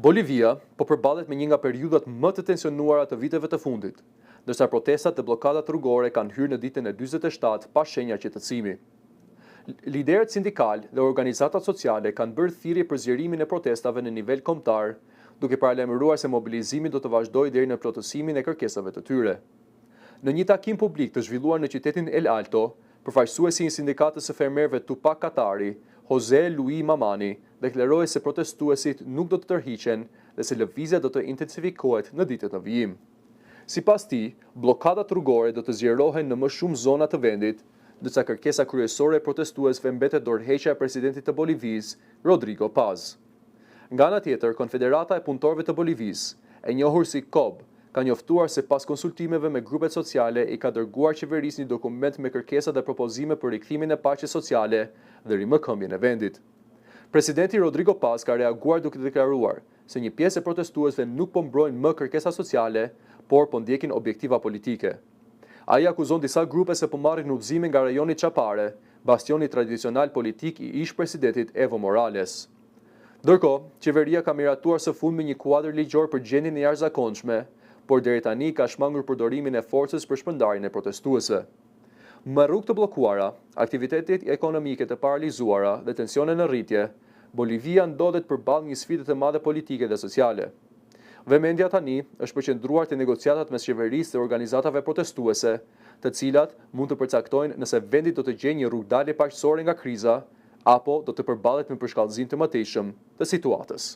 Bolivia po përballet me një nga periudhat më të tensionuara të viteve të fundit, ndërsa protestat dhe bllokadat rrugore kanë hyrë në ditën e 47 pa shenja qetësimi. Liderët sindikal dhe organizatat sociale kanë bërë thirrje për zgjerimin e protestave në nivel kombëtar, duke paralajmëruar se mobilizimi do të vazhdojë deri në plotësimin e kërkesave të tyre. Në një takim publik të zhvilluar në qytetin El Alto, përfaqësuesi i sindikatës së fermerëve Tupac Katari, Jose Luis Mamani, deklaroi se protestuesit nuk do të tërhiqen dhe se lëvizja do të intensifikohet në ditët në vijim. Sipas tij, bllokadat rrugore do të zgjerohen në më shumë zona të vendit, ndërsa kërkesa kryesore e protestuesve mbetet dorëheqja e presidentit të Bolivisë, Rodrigo Paz. Nga ana tjetër, Konfederata e Punëtorëve të Bolivisë, e njohur si COB, ka njoftuar se pas konsultimeve me grupet sociale i ka dërguar qeverisë një dokument me kërkesa dhe propozime për rikthimin e paqes sociale dhe rimëkëmbjen e vendit. Presidenti Rodrigo Paz ka reaguar duke deklaruar se një pjesë e protestuesve nuk po mbrojnë më kërkesa sociale, por po ndjekin objektiva politike. Ai akuzon disa grupe se po marrin udhëzime nga rajoni Chapare, bastioni tradicional politik i ish-presidentit Evo Morales. Ndërkohë, qeveria ka miratuar së fundmi një kuadër ligjor për gjendjen e jashtëzakonshme, por deri tani ka shmangur përdorimin e forcës për shpërndarjen e protestuesve. Me rrugë të bllokuara, aktivitetet ekonomike të paralizuara dhe tensione në rritje, Bolivia ndodhet përballë një sfide të madhe politike dhe sociale. Vëmendja tani është përqendruar te negociatat mes qeverisë dhe organizatave protestuese, të cilat mund të përcaktojnë nëse vendi do të gjejë një rrugdalje paqësore nga kriza apo do të përballet me përshkallëzim të mëtejshëm të situatës.